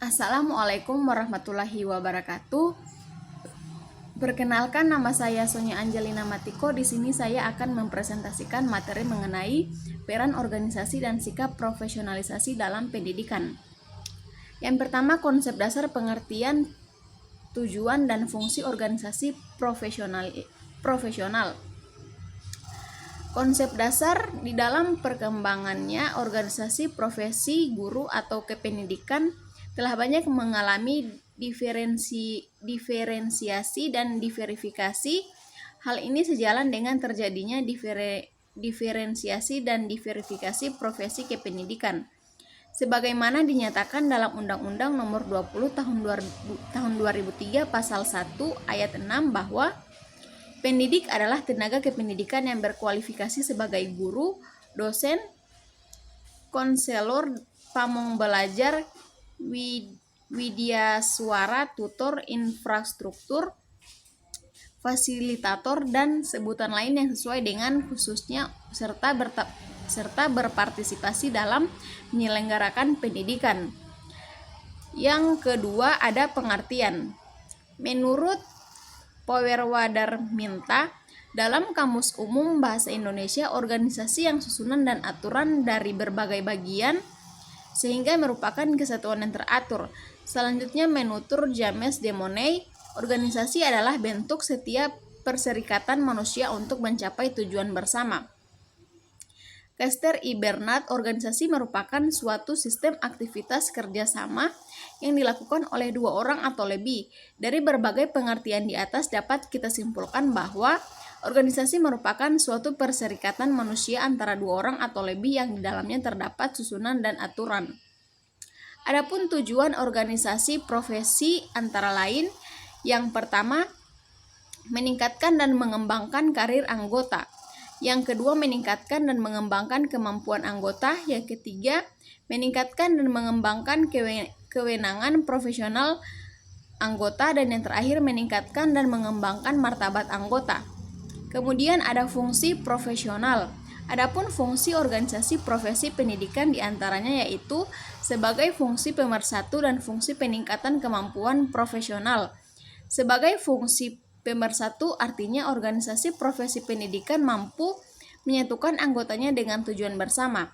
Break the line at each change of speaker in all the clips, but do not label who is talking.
Assalamualaikum warahmatullahi wabarakatuh. Perkenalkan, nama saya Sonia Angelina Matiko. Di sini saya akan mempresentasikan materi mengenai peran organisasi dan sikap profesionalisasi dalam pendidikan. Yang pertama, konsep dasar pengertian, tujuan dan fungsi organisasi profesional. Konsep dasar di dalam perkembangannya organisasi profesi guru atau kependidikan telah banyak mengalami diferensiasi dan diverifikasi. Hal ini sejalan dengan terjadinya diferensiasi dan diverifikasi profesi kependidikan, sebagaimana dinyatakan dalam Undang-Undang Nomor 20 Tahun 2003 Pasal 1 Ayat 6 bahwa pendidik adalah tenaga kependidikan yang berkualifikasi sebagai guru, dosen, konselor, pembelajar, widyaswara, tutor, infrastruktur, fasilitator, dan sebutan lain yang sesuai dengan khususnya serta berpartisipasi dalam menyelenggarakan pendidikan. Yang kedua, ada pengertian. Menurut Powerwadarminta, dalam Kamus Umum Bahasa Indonesia, organisasi yang susunan dan aturan dari berbagai bagian sehingga merupakan kesatuan yang teratur. Selanjutnya, menutur James de Money, organisasi adalah bentuk setiap perserikatan manusia untuk mencapai tujuan bersama. Kester I. Bernard, organisasi merupakan suatu sistem aktivitas kerjasama yang dilakukan oleh dua orang atau lebih. Dari berbagai pengertian di atas dapat kita simpulkan bahwa organisasi merupakan suatu perserikatan manusia antara dua orang atau lebih yang di dalamnya terdapat susunan dan aturan. Adapun tujuan organisasi profesi antara lain, yang pertama, meningkatkan dan mengembangkan karir anggota. Yang kedua, meningkatkan dan mengembangkan kemampuan anggota. Yang ketiga, meningkatkan dan mengembangkan kewenangan profesional anggota. Dan yang terakhir, meningkatkan dan mengembangkan martabat anggota. Kemudian ada fungsi profesional. Adapun fungsi organisasi profesi pendidikan diantaranya yaitu sebagai fungsi pemersatu dan fungsi peningkatan kemampuan profesional. Sebagai fungsi pemersatu artinya organisasi profesi pendidikan mampu menyatukan anggotanya dengan tujuan bersama.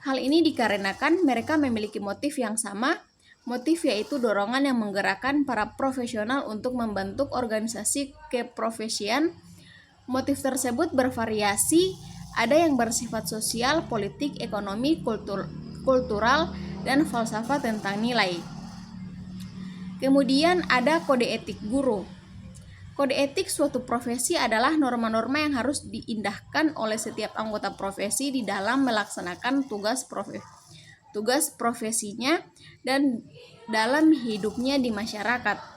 Hal ini dikarenakan mereka memiliki motif yang sama. Motif yaitu dorongan yang menggerakkan para profesional untuk membentuk organisasi keprofesian. Motif tersebut bervariasi, ada yang bersifat sosial, politik, ekonomi, kultural, dan falsafah tentang nilai. Kemudian ada kode etik guru. Kode etik suatu profesi adalah norma-norma yang harus diindahkan oleh setiap anggota profesi di dalam melaksanakan tugas profesinya dan dalam hidupnya di masyarakat.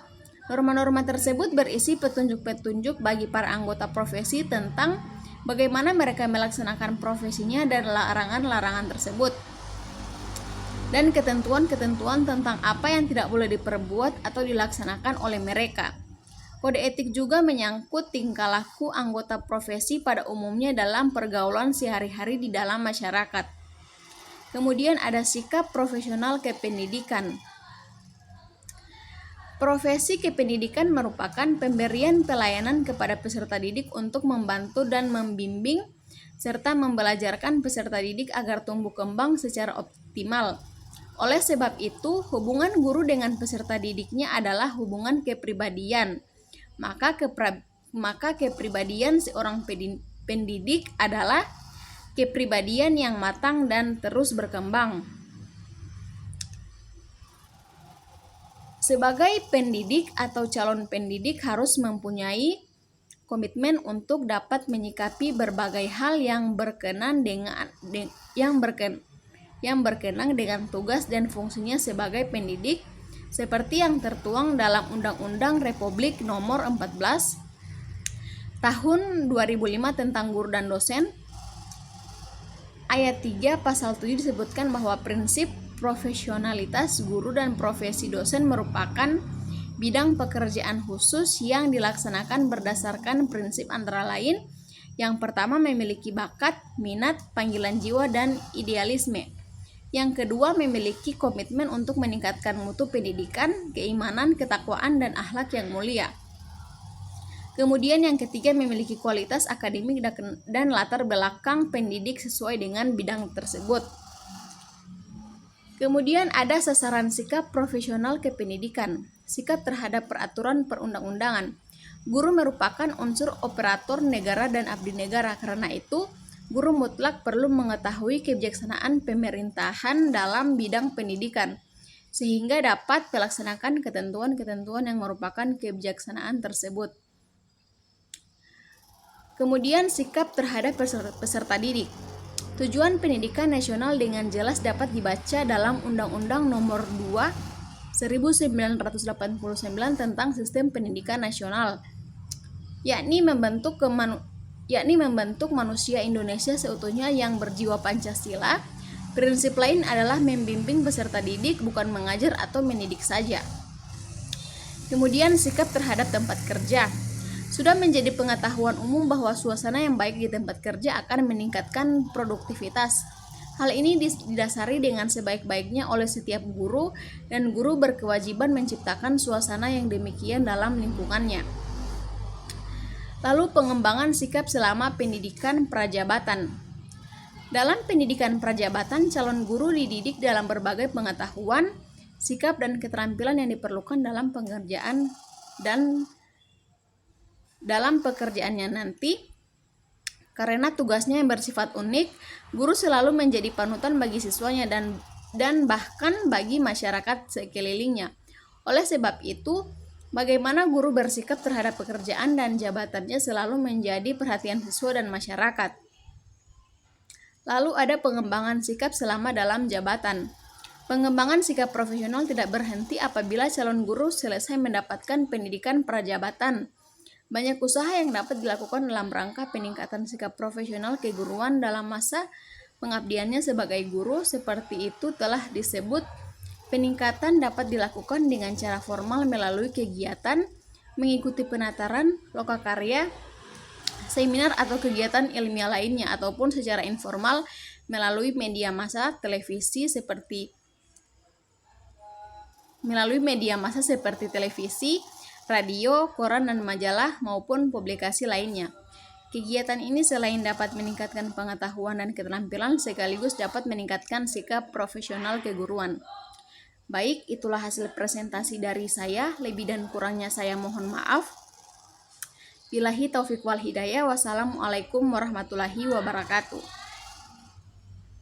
Norma-norma tersebut berisi petunjuk-petunjuk bagi para anggota profesi tentang bagaimana mereka melaksanakan profesinya dan larangan-larangan tersebut, dan ketentuan-ketentuan tentang apa yang tidak boleh diperbuat atau dilaksanakan oleh mereka. Kode etik juga menyangkut tingkah laku anggota profesi pada umumnya dalam pergaulan sehari-hari di dalam masyarakat. Kemudian ada sikap profesional kependidikan. Profesi kependidikan merupakan pemberian pelayanan kepada peserta didik untuk membantu dan membimbing serta membelajarkan peserta didik agar tumbuh kembang secara optimal. Oleh sebab itu, hubungan guru dengan peserta didiknya adalah hubungan kepribadian. Maka kepribadian seorang pendidik adalah kepribadian yang matang dan terus berkembang. Sebagai pendidik atau calon pendidik harus mempunyai komitmen untuk dapat menyikapi berbagai hal yang berkenaan dengan tugas dan fungsinya sebagai pendidik, seperti yang tertuang dalam Undang-Undang Republik Nomor 14 Tahun 2005 tentang Guru dan Dosen. Ayat 3 Pasal 7 disebutkan bahwa prinsip profesionalitas guru dan profesi dosen merupakan bidang pekerjaan khusus yang dilaksanakan berdasarkan prinsip antara lain. Yang pertama, memiliki bakat, minat, panggilan jiwa, dan idealisme. Yang kedua, memiliki komitmen untuk meningkatkan mutu pendidikan, keimanan, ketakwaan, dan akhlak yang mulia. Kemudian yang ketiga, memiliki kualitas akademik dan latar belakang pendidik sesuai dengan bidang tersebut. Kemudian ada sasaran sikap profesional kependidikan, sikap terhadap peraturan perundang-undangan. Guru merupakan unsur operator negara dan abdi negara. Karena itu, guru mutlak perlu mengetahui kebijaksanaan pemerintahan dalam bidang pendidikan, sehingga dapat melaksanakan ketentuan-ketentuan yang merupakan kebijaksanaan tersebut. Kemudian sikap terhadap peserta didik. Tujuan pendidikan nasional dengan jelas dapat dibaca dalam Undang-Undang Nomor 2 1989 tentang Sistem Pendidikan Nasional, yakni membentuk manusia Indonesia seutuhnya yang berjiwa Pancasila. Prinsip lain adalah membimbing peserta didik, bukan mengajar atau mendidik saja. Kemudian sikap terhadap tempat kerja. Sudah menjadi pengetahuan umum bahwa suasana yang baik di tempat kerja akan meningkatkan produktivitas. Hal ini didasari dengan sebaik-baiknya oleh setiap guru, dan guru berkewajiban menciptakan suasana yang demikian dalam lingkungannya. Lalu pengembangan sikap selama pendidikan prajabatan. Dalam pendidikan prajabatan, calon guru dididik dalam berbagai pengetahuan, sikap, dan keterampilan yang diperlukan dalam pekerjaan dan dalam pekerjaannya nanti. Karena tugasnya yang bersifat unik, guru selalu menjadi panutan bagi siswanya dan bahkan bagi masyarakat sekelilingnya. Oleh sebab itu, bagaimana guru bersikap terhadap pekerjaan dan jabatannya selalu menjadi perhatian siswa dan masyarakat. Lalu ada pengembangan sikap selama dalam jabatan. Pengembangan sikap profesional tidak berhenti apabila calon guru selesai mendapatkan pendidikan prajabatan. Banyak usaha yang dapat dilakukan dalam rangka peningkatan sikap profesional keguruan dalam masa pengabdiannya sebagai guru. Seperti itu telah disebut, peningkatan dapat dilakukan dengan cara formal melalui kegiatan, mengikuti penataran, lokakarya, seminar atau kegiatan ilmiah lainnya, ataupun secara informal melalui media massa seperti televisi, radio, koran, dan majalah, maupun publikasi lainnya. Kegiatan ini selain dapat meningkatkan pengetahuan dan keterampilan, sekaligus dapat meningkatkan sikap profesional keguruan. Baik, itulah hasil presentasi dari saya. Lebih dan kurangnya saya mohon maaf. Billahi taufiq wal hidayah. Wassalamualaikum warahmatullahi wabarakatuh.